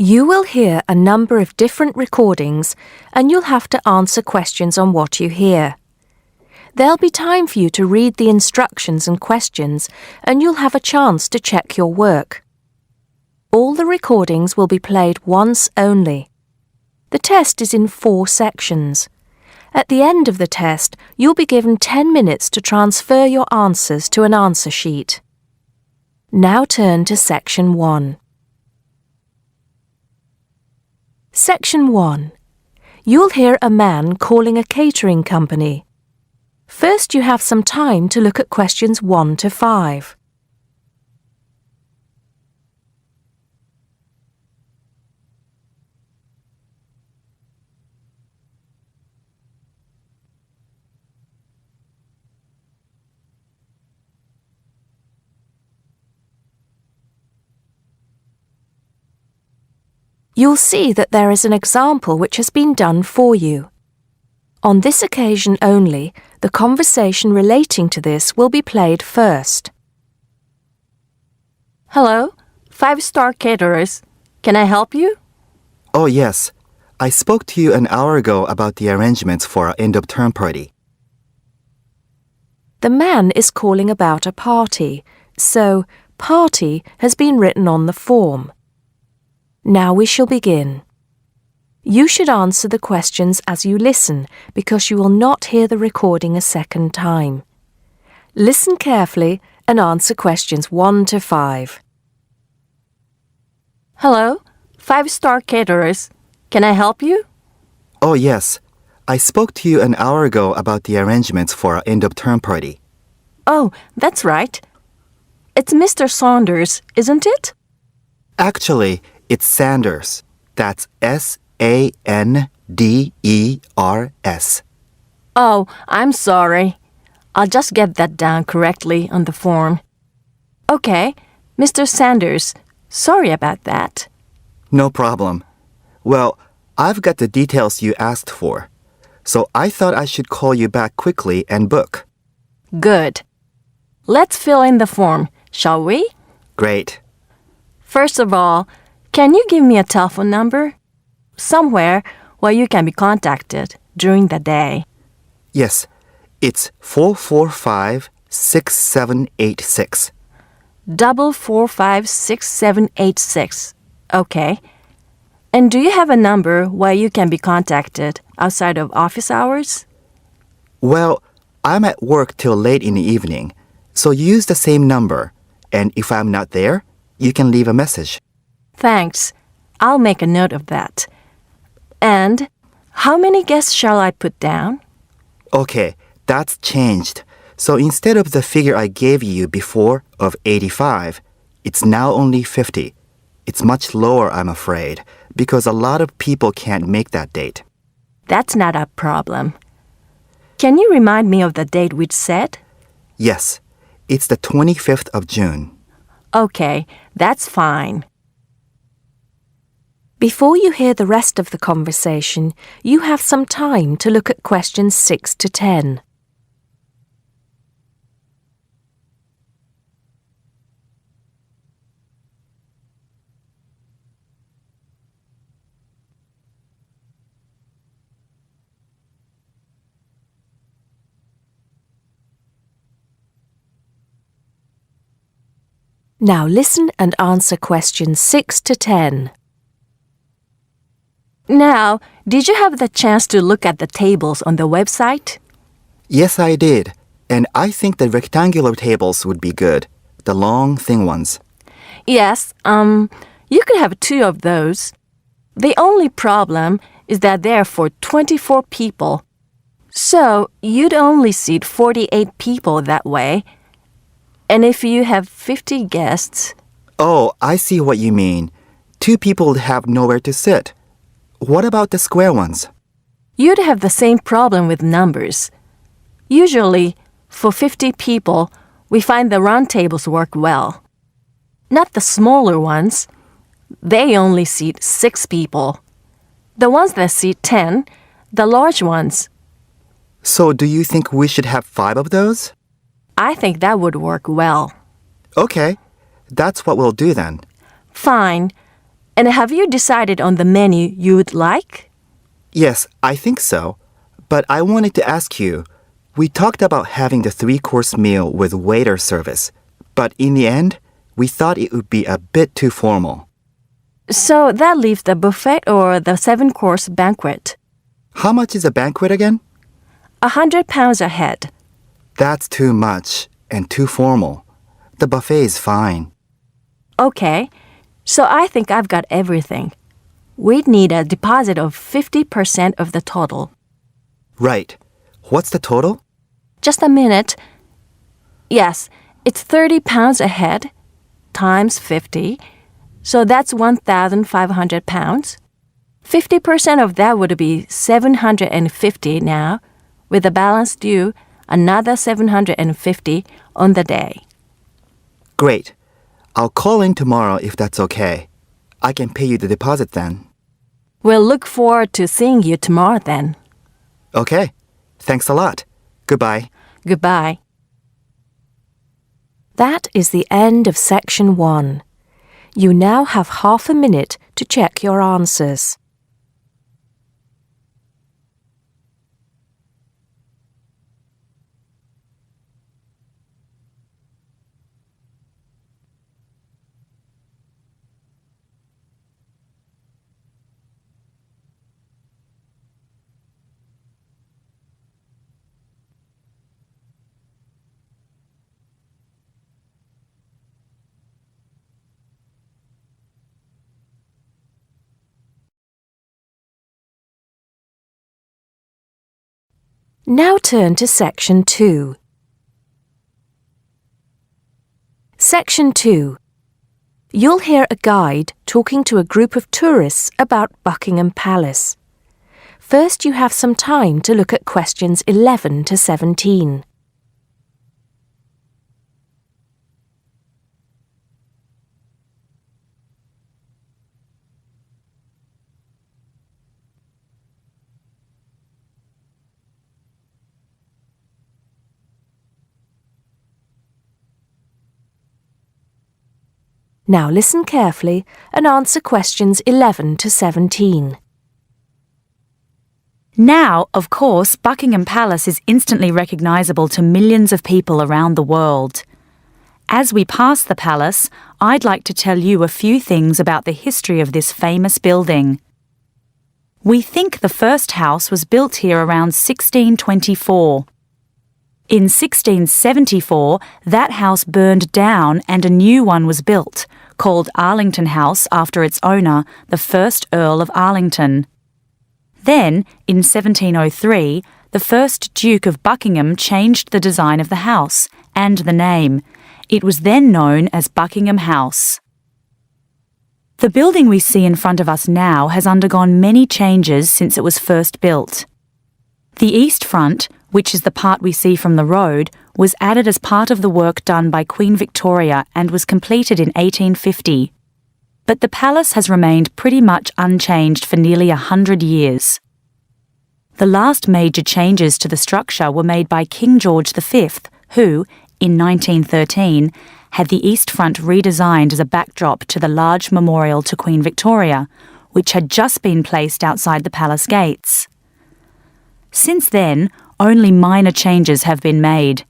You will hear a number of different recordings and you'll have to answer questions on what you hear. There'll be time for you to read the instructions and questions and you'll have a chance to check your work. All the recordings will be played once only. The test is in 4 sections. At the end of the test, you'll be given 10 minutes to transfer your answers to an answer sheet. Now turn to Section 1. Section 1. You'll hear a man calling a catering company. First, you have some time to look at questions 1 to 5. You'll see that there is an example which has been done for you. On this occasion only, the conversation relating to this will be played first. Hello, 5-star caterers. Can I help you? Oh, yes. I spoke to you an hour ago about the arrangements for our end-of-term party. The man is calling about a party, so party has been written on the form. Now we shall begin. You should answer the questions as you listen because you will not hear the recording a second time. Listen carefully and answer questions 1 to 5. Hello, 5-star caterers. Can I help you? Oh, yes. I spoke to you an hour ago about the arrangements for our end-of-term party. Oh, that's right. It's Mr. Saunders, isn't it? Actually, it's Sanders. That's S-A-N-D-E-R-S. Oh, I'm sorry. I'll just get that down correctly on the form. Okay, Mr. Sanders, sorry about that. No problem. Well, I've got the details you asked for, so I thought I should call you back quickly and book. Good. Let's fill in the form, shall we? Great. First of all, can you give me a telephone number? Somewhere where you can be contacted during the day. Yes, it's 445-6786. 445-6786. Okay. And do you have a number where you can be contacted outside of office hours? Well, I'm at work till late in the evening, so use the same number. And if I'm not there, you can leave a message. Thanks. I'll make a note of that. And how many guests shall I put down? Okay, that's changed. So instead of the figure I gave you before of 85, it's now only 50. It's much lower, I'm afraid, because a lot of people can't make that date. That's not a problem. Can you remind me of the date we'd set? Yes, it's the 25th of June. Okay, that's fine. Before you hear the rest of the conversation, you have some time to look at questions 6 to 10. Now listen and answer questions 6 to 10. Now, did you have the chance to look at the tables on the website? Yes, I did. And I think the rectangular tables would be good. The long, thin ones. Yes, you could have 2 of those. The only problem is that they're for 24 people. So, you'd only seat 48 people that way. And if you have 50 guests... Oh, I see what you mean. 2 people would have nowhere to sit. What about the square ones? You'd have the same problem with numbers. Usually, for 50 people, we find the round tables work well. Not the smaller ones. They only seat 6 people. The ones that seat 10, the large ones. So do you think we should have 5 of those? I think that would work well. Okay, that's what we'll do then. Fine. And have you decided on the menu you would like? Yes, I think so. But I wanted to ask you, we talked about having the 3-course meal with waiter service, but in the end, we thought it would be a bit too formal. So that leaves the buffet or the 7-course banquet. How much is a banquet again? £100 a head. That's too much and too formal. The buffet is fine. Okay, so I think I've got everything. We'd need a deposit of 50% of the total. Right. What's the total? Just a minute. Yes, it's £30 a head times 50. So that's £1,500. 50% of that would be $750 now, with the balance due another $750 on the day. Great. I'll call in tomorrow if that's okay. I can pay you the deposit then. We'll look forward to seeing you tomorrow then. Okay. Thanks a lot. Goodbye. Goodbye. That is the end of section 1. You now have half a minute to check your answers. Now turn to section 2. Section 2. You'll hear a guide talking to a group of tourists about Buckingham Palace. First, you have some time to look at questions 11 to 17. Now listen carefully and answer questions 11 to 17. Now, of course, Buckingham Palace is instantly recognisable to millions of people around the world. As we pass the palace, I'd like to tell you a few things about the history of this famous building. We think the first house was built here around 1624. In 1674, that house burned down and a new one was built, called Arlington House after its owner, the first Earl of Arlington. Then, in 1703, the first Duke of Buckingham changed the design of the house and the name. It was then known as Buckingham House. The building we see in front of us now has undergone many changes since it was first built. The east front, which is the part we see from the road, was added as part of the work done by Queen Victoria and was completed in 1850. But the palace has remained pretty much unchanged for nearly 100 years. The last major changes to the structure were made by King George V, who, in 1913, had the east front redesigned as a backdrop to the large memorial to Queen Victoria, which had just been placed outside the palace gates. Since then, only minor changes have been made.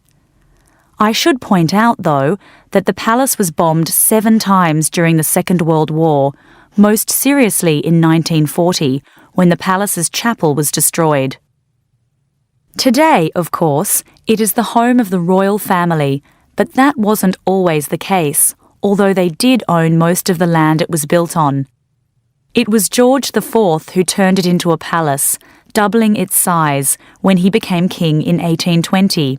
I should point out, though, that the palace was bombed 7 times during the Second World War, most seriously in 1940, when the palace's chapel was destroyed. Today, of course, it is the home of the royal family, but that wasn't always the case, although they did own most of the land it was built on. It was George IV who turned it into a palace, doubling its size when he became king in 1820.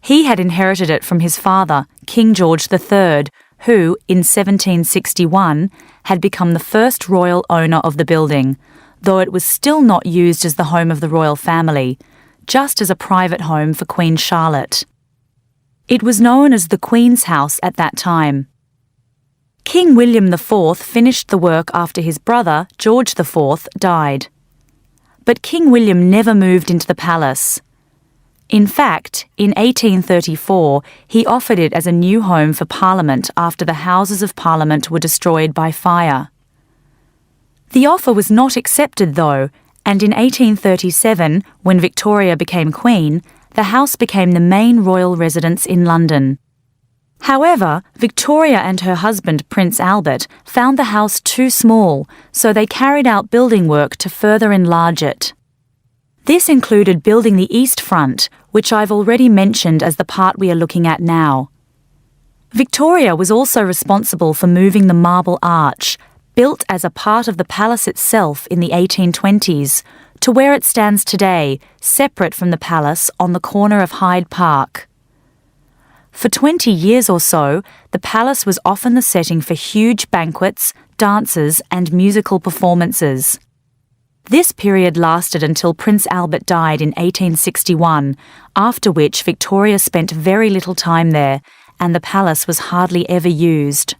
He had inherited it from his father, King George III, who, in 1761, had become the first royal owner of the building, though it was still not used as the home of the royal family, just as a private home for Queen Charlotte. It was known as the Queen's House at that time. King William IV finished the work after his brother, George IV, died. But King William never moved into the palace. In fact, in 1834, he offered it as a new home for Parliament after the Houses of Parliament were destroyed by fire. The offer was not accepted, though, and in 1837, when Victoria became Queen, the house became the main royal residence in London. However, Victoria and her husband, Prince Albert, found the house too small, so they carried out building work to further enlarge it. This included building the east front, which I've already mentioned as the part we are looking at now. Victoria was also responsible for moving the Marble Arch, built as a part of the palace itself in the 1820s, to where it stands today, separate from the palace on the corner of Hyde Park. For 20 years or so, the palace was often the setting for huge banquets, dances, and musical performances. This period lasted until Prince Albert died in 1861, after which Victoria spent very little time there, and the palace was hardly ever used.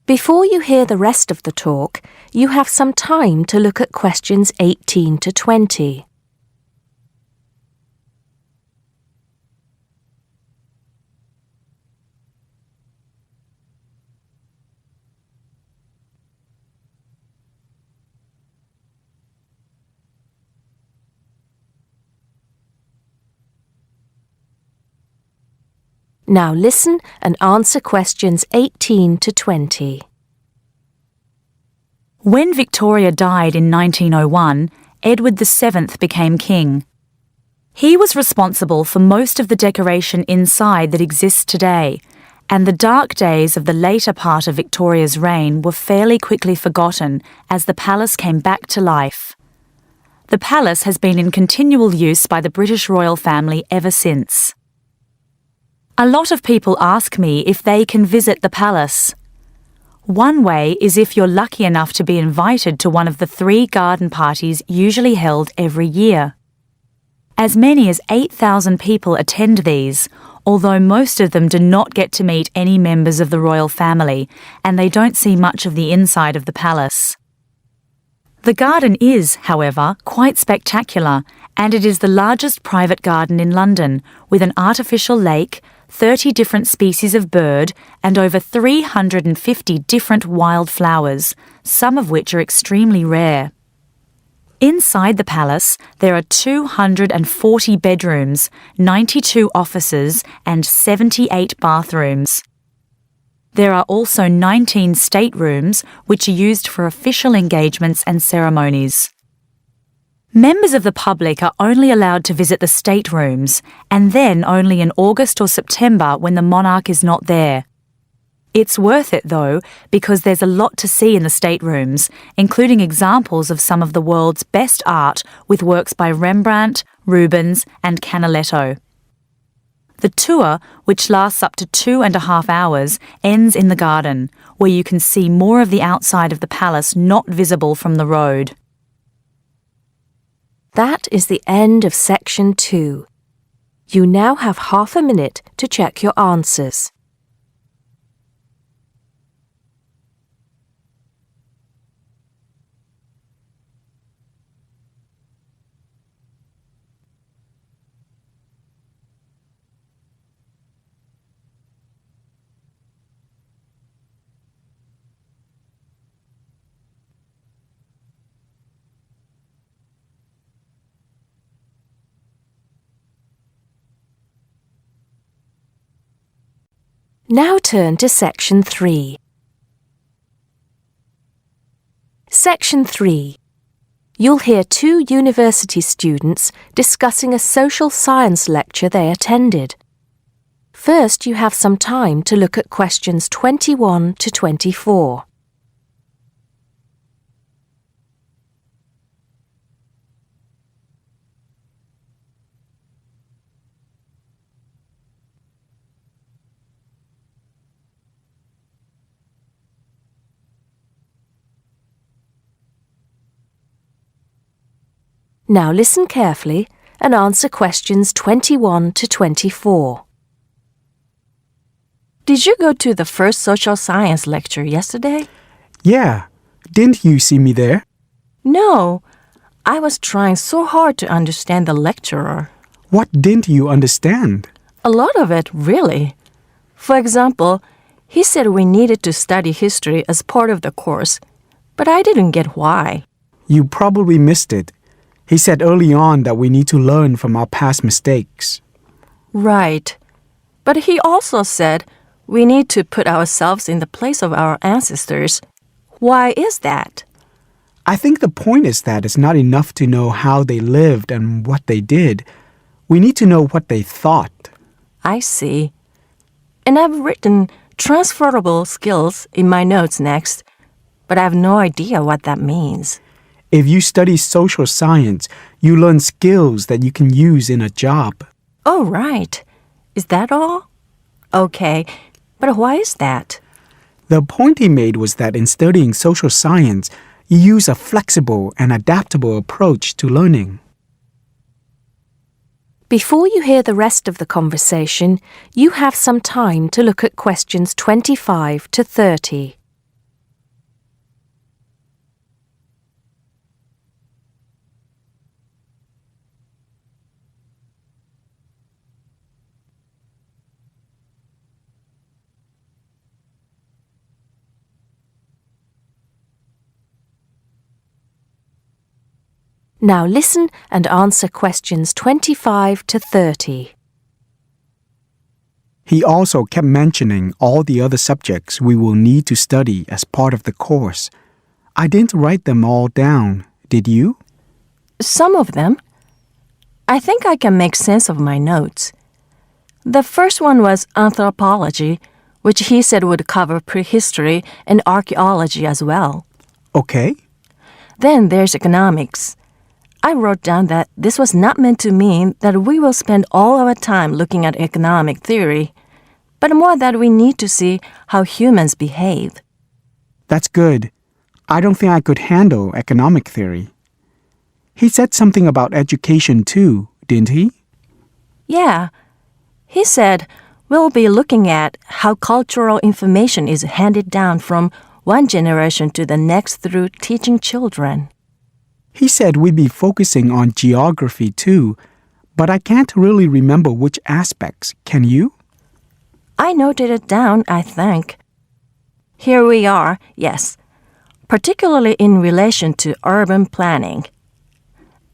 Before you hear the rest of the talk, you have some time to look at questions 18 to 20. Now listen and answer questions 18 to 20. When Victoria died in 1901, Edward VII became king. He was responsible for most of the decoration inside that exists today, and the dark days of the later part of Victoria's reign were fairly quickly forgotten as the palace came back to life. The palace has been in continual use by the British royal family ever since. A lot of people ask me if they can visit the palace. One way is if you're lucky enough to be invited to one of the 3 garden parties usually held every year. As many as 8,000 people attend these, although most of them do not get to meet any members of the royal family, and they don't see much of the inside of the palace. The garden is, however, quite spectacular, and it is the largest private garden in London, with an artificial lake, 30 different species of bird, and over 350 different wild flowers, some of which are extremely rare. Inside the palace, there are 240 bedrooms, 92 offices, and 78 bathrooms. There are also 19 staterooms, which are used for official engagements and ceremonies. Members of the public are only allowed to visit the staterooms, and then only in August or September when the monarch is not there. It's worth it, though, because there's a lot to see in the staterooms, including examples of some of the world's best art with works by Rembrandt, Rubens, and Canaletto. The tour, which lasts up to 2.5 hours, ends in the garden, where you can see more of the outside of the palace not visible from the road. That is the end of section 2. You now have half a minute to check your answers. Now turn to Section 3. Section 3. You'll hear 2 university students discussing a social science lecture they attended. First, you have some time to look at questions 21 to 24. Now listen carefully and answer questions 21 to 24. Did you go to the first social science lecture yesterday? Yeah. Didn't you see me there? No. I was trying so hard to understand the lecturer. What didn't you understand? A lot of it, really. For example, he said we needed to study history as part of the course, But I didn't get why. You probably missed it. He said early on that we need to learn from our past mistakes. Right. But he also said we need to put ourselves in the place of our ancestors. Why is that? I think the point is that it's not enough to know how they lived and what they did. We need to know what they thought. I see. And I've written transferable skills in my notes next, but I have no idea what that means. If you study social science, you learn skills that you can use in a job. Oh, right. Is that all? Okay, but why is that? The point he made was that in studying social science, you use a flexible and adaptable approach to learning. Before you hear the rest of the conversation, you have some time to look at questions 25 to 30. Now listen and answer questions 25 to 30. He also kept mentioning all the other subjects we will need to study as part of the course. I didn't write them all down, did you? Some of them. I think I can make sense of my notes. The first one was anthropology, which he said would cover prehistory and archaeology as well. Okay. Then there's economics. I wrote down that this was not meant to mean that we will spend all our time looking at economic theory, but more that we need to see how humans behave. That's good. I don't think I could handle economic theory. He said something about education too, didn't he? Yeah. He said we'll be looking at how cultural information is handed down from one generation to the next through teaching children. He said we'd be focusing on geography too, but I can't really remember which aspects. Can you? I noted it down, I think. Here we are, yes, particularly in relation to urban planning.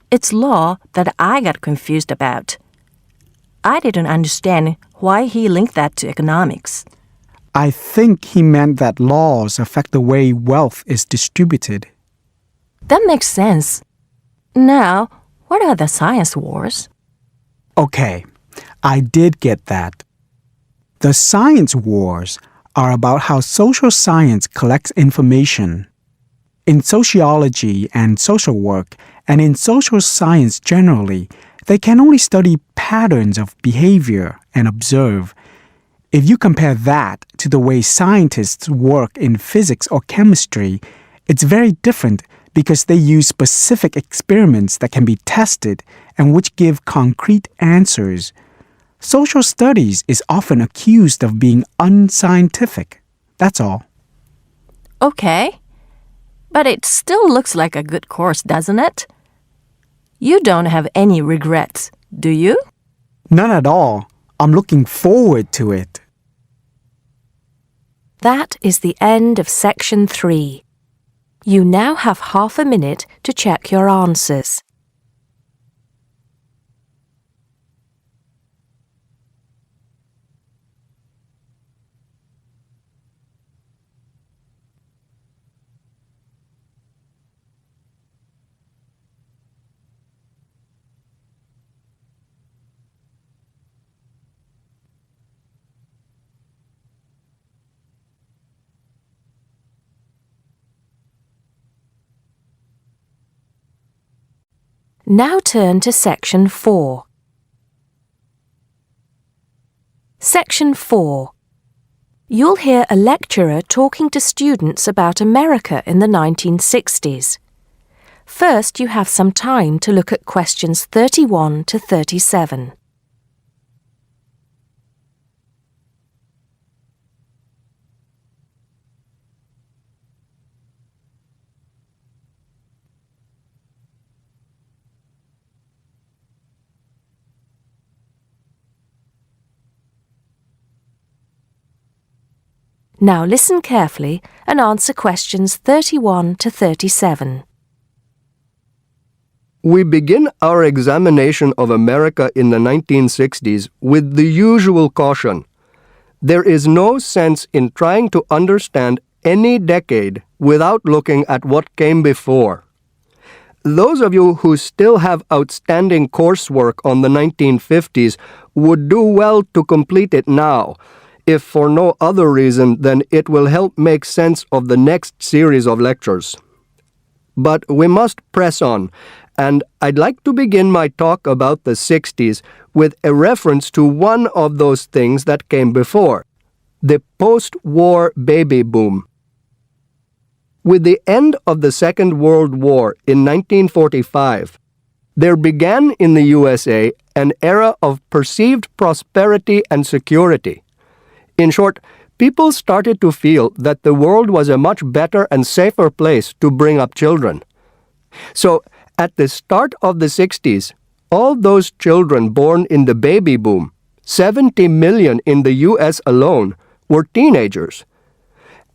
It's law that I got confused about. I didn't understand why he linked that to economics. I think he meant that laws affect the way wealth is distributed. That makes sense. Now, what are the science wars? Okay, I did get that. The science wars are about how social science collects information. In sociology and social work, and in social science generally, they can only study patterns of behavior and observe. If you compare that to the way scientists work in physics or chemistry, it's very different because they use specific experiments that can be tested and which give concrete answers. Social studies is often accused of being unscientific. That's all. Okay. But it still looks like a good course, doesn't it? You don't have any regrets, do you? None at all. I'm looking forward to it. That is the end of section 3. You now have half a minute to check your answers. Now turn to section 4. Section 4. You'll hear a lecturer talking to students about America in the 1960s. First, you have some time to look at questions 31 to 37. Now listen carefully and answer questions 31 to 37. We begin our examination of America in the 1960s with the usual caution. There is no sense in trying to understand any decade without looking at what came before. Those of you who still have outstanding coursework on the 1950s would do well to complete it now, if for no other reason than it will help make sense of the next series of lectures. But we must press on, and I'd like to begin my talk about the 60s with a reference to one of those things that came before, the post-war baby boom. With the end of the Second World War in 1945, there began in the USA an era of perceived prosperity and security. In short, people started to feel that the world was a much better and safer place to bring up children. So, at the start of the 60s, all those children born in the baby boom, 70 million in the US alone, were teenagers.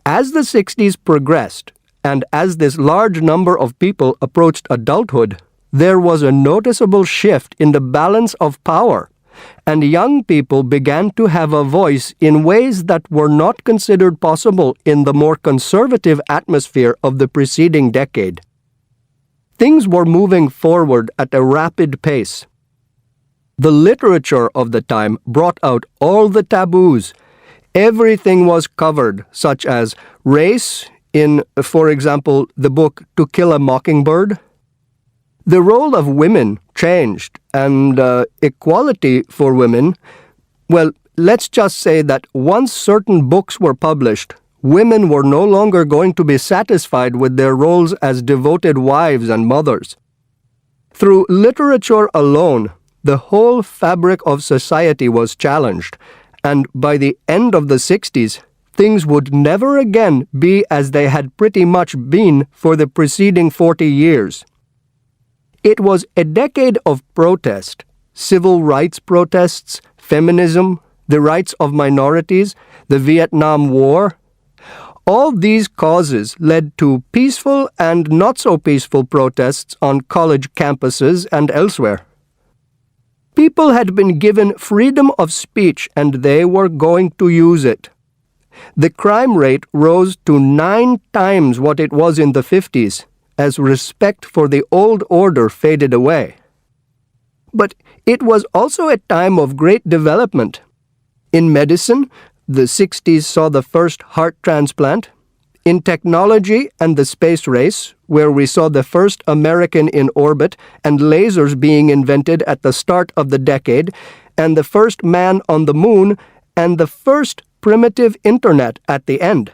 As the 60s progressed, and as this large number of people approached adulthood, there was a noticeable shift in the balance of power, and young people began to have a voice in ways that were not considered possible in the more conservative atmosphere of the preceding decade. Things were moving forward at a rapid pace. The literature of the time brought out all the taboos. Everything was covered, such as race, in, for example, the book To Kill a Mockingbird. The role of women changed, and equality for women, well, let's just say that once certain books were published, women were no longer going to be satisfied with their roles as devoted wives and mothers. Through literature alone, the whole fabric of society was challenged, and by the end of the 60s, things would never again be as they had pretty much been for the preceding 40 years. It was a decade of protest, civil rights protests, feminism, the rights of minorities, the Vietnam War. All these causes led to peaceful and not so peaceful protests on college campuses and elsewhere. People had been given freedom of speech and they were going to use it. The crime rate rose to 9 times what it was in the 50s, as respect for the old order faded away. But it was also a time of great development. In medicine, the 60s saw the first heart transplant. In technology and the space race, where we saw the first American in orbit and lasers being invented at the start of the decade, and the first man on the moon, and the first primitive internet at the end.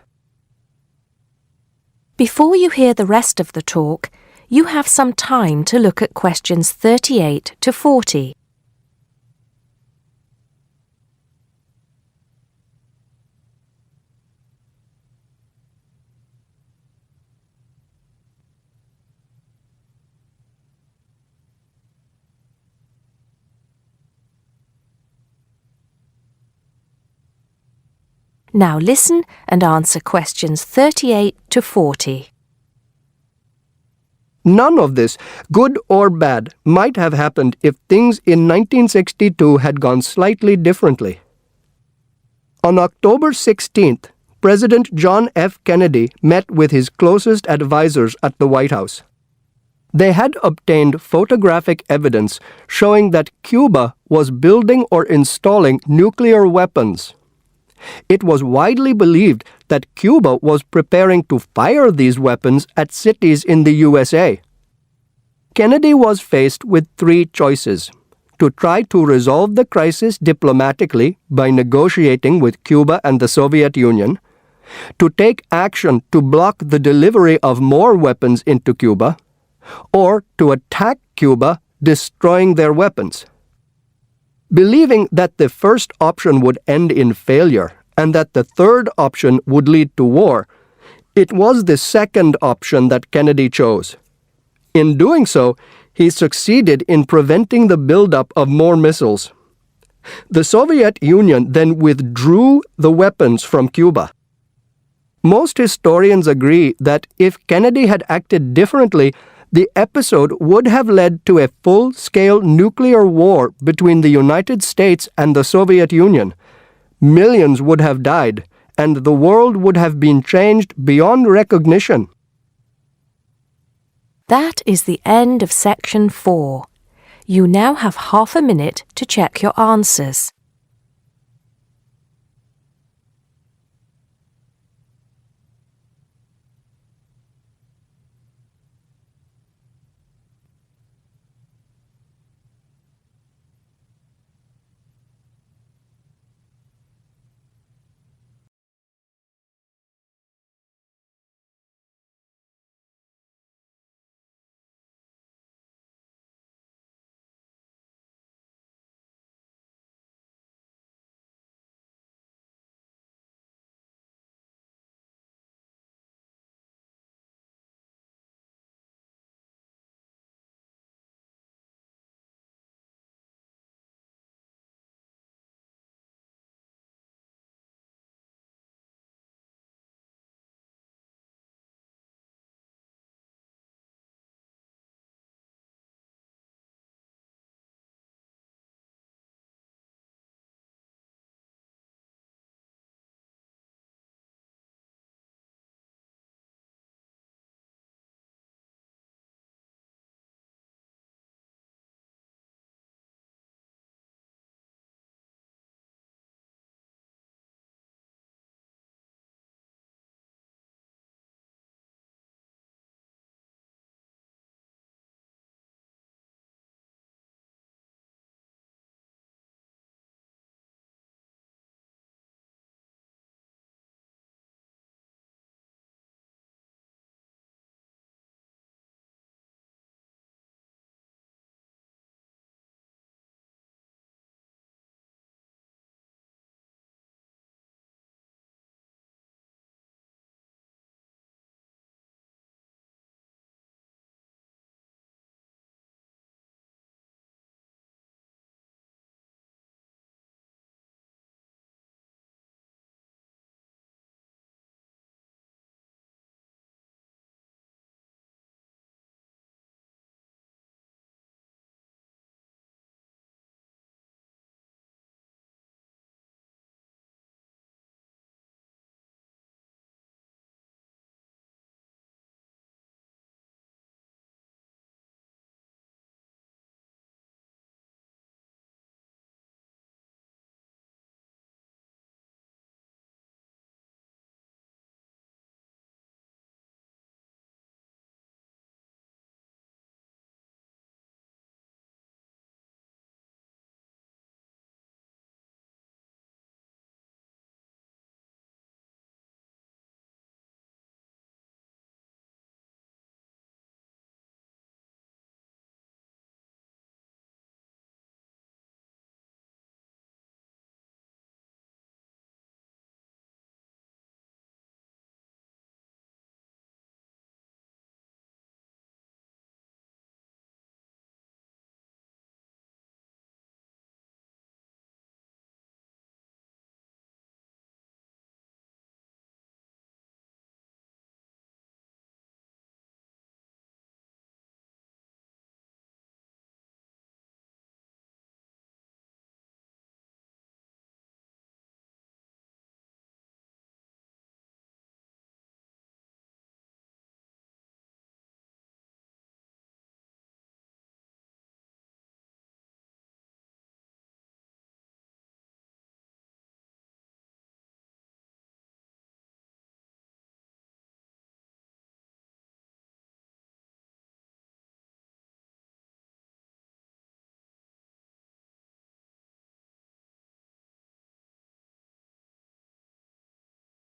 Before you hear the rest of the talk, you have some time to look at questions 38 to 40. Now listen and answer questions 38 to 40. None of this, good or bad, might have happened if things in 1962 had gone slightly differently. On October 16th, President John F. Kennedy met with his closest advisors at the White House. They had obtained photographic evidence showing that Cuba was building or installing nuclear weapons. It was widely believed that Cuba was preparing to fire these weapons at cities in the USA. Kennedy was faced with 3 choices: to try to resolve the crisis diplomatically by negotiating with Cuba and the Soviet Union, to take action to block the delivery of more weapons into Cuba, or to attack Cuba, destroying their weapons. Believing that the first option would end in failure and that the third option would lead to war, it was the second option that Kennedy chose. In doing so, he succeeded in preventing the buildup of more missiles. The Soviet Union then withdrew the weapons from Cuba. Most historians agree that if Kennedy had acted differently, the episode would have led to a full-scale nuclear war between the United States and the Soviet Union. Millions would have died, and the world would have been changed beyond recognition. That is the end of section 4. You now have half a minute to check your answers.